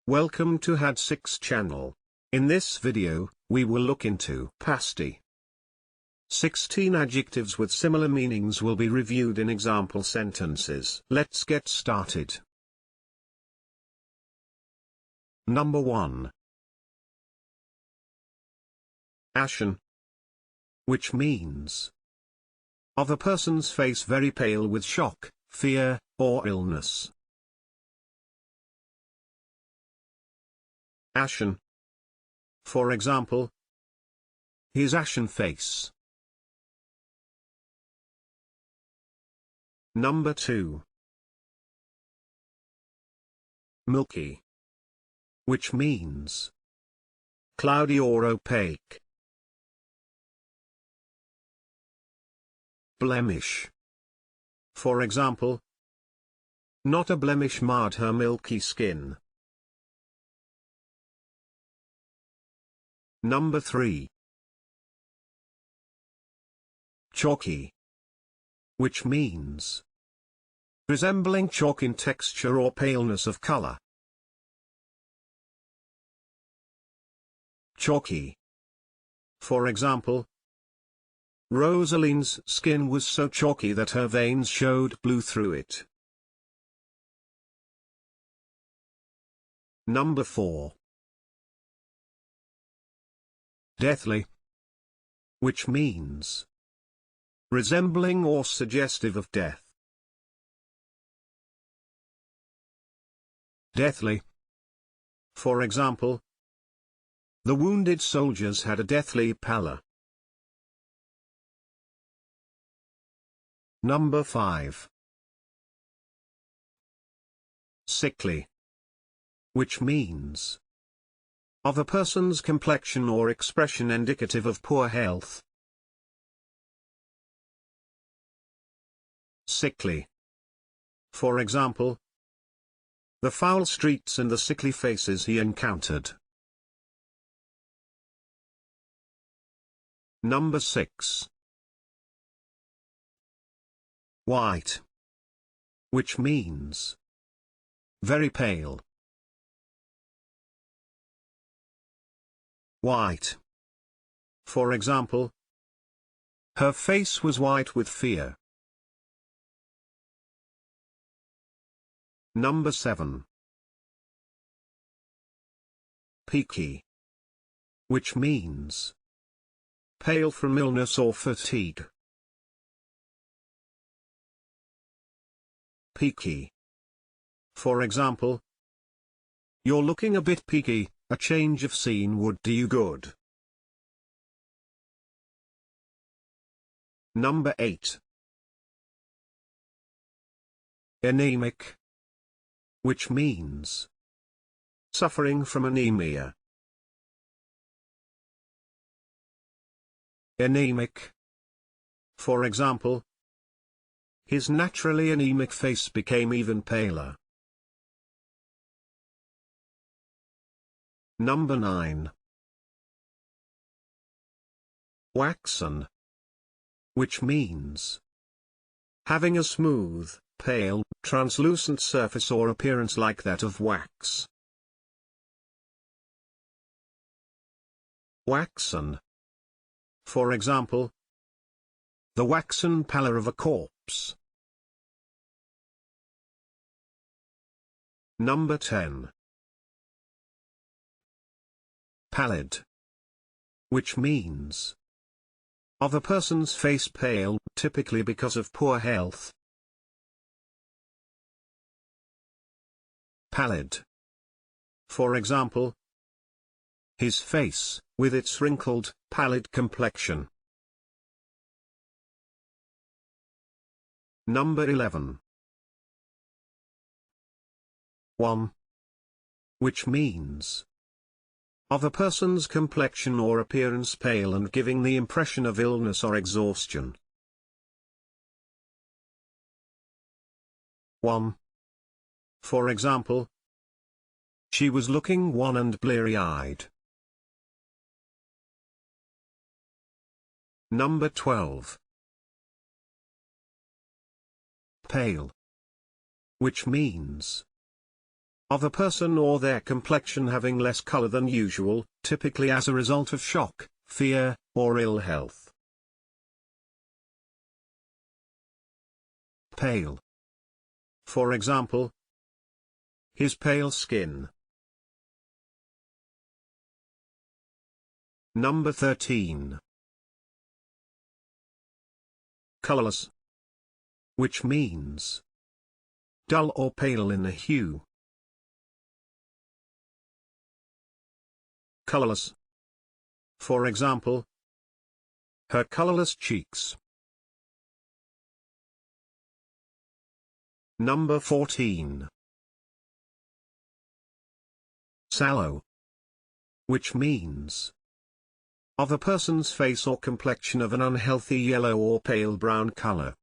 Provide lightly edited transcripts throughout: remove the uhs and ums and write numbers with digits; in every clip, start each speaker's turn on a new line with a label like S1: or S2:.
S1: Welcome to Had6 channel. In this video, we will look into pasty. 16 adjectives with similar meanings will be reviewed in example sentences. Let's get started. Number 1. Ashen, which means of a person's face very pale with shock, fear, or illness. Ashen. For example, his ashen face. Number 2. Milky, which means cloudy or opaque. Blemish. For example, not a blemish marred her milky skin. Number 3. Chalky, which means resembling chalk in texture or paleness of color. Chalky. For example, Rosaline's skin was so chalky that her veins showed blue through it. Number 4. Deathly, which means resembling or suggestive of death. Deathly. For example, the wounded soldiers had a deathly pallor. Number 5. Sickly, which means of a person's complexion or expression indicative of poor health. Sickly. For example, the foul streets and the sickly faces he encountered. Number 6. White, which means very pale. White. For example, her face was white with fear. Number 7. Peaky, which means pale from illness or fatigue. Peaky. For example, you're looking a bit peaky, a change of scene would do you good. Number 8. Anemic, which means suffering from anemia. Anemic. For example, his naturally anemic face became even paler. Number 9. Waxen, which means having a smooth, pale, translucent surface or appearance like that of wax. Waxen. For example, the waxen pallor of a corpse. Number 10. Pallid, which means of a person's face pale, typically because of poor health. Pallid. For example, his face, with its wrinkled, pallid complexion. Number 11. Wan, which means of a person's complexion or appearance pale and giving the impression of illness or exhaustion. Wan. For example, she was looking wan and bleary-eyed. Number 12. Pale, which means of a person or their complexion having less color than usual, typically as a result of shock, fear, or ill health. Pale. For example, his pale skin. Number 13. Colorless, which means dull or pale in the hue. Colorless. For example, her colorless cheeks. Number 14. Sallow, which means of a person's face or complexion of an unhealthy yellow or pale brown color.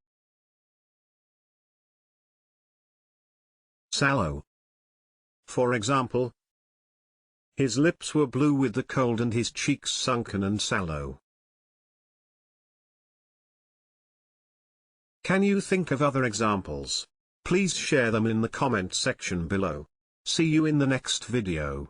S1: Sallow. For example, his lips were blue with the cold and his cheeks sunken and sallow. Can you think of other examples? Please share them in the comment section below. See you in the next video.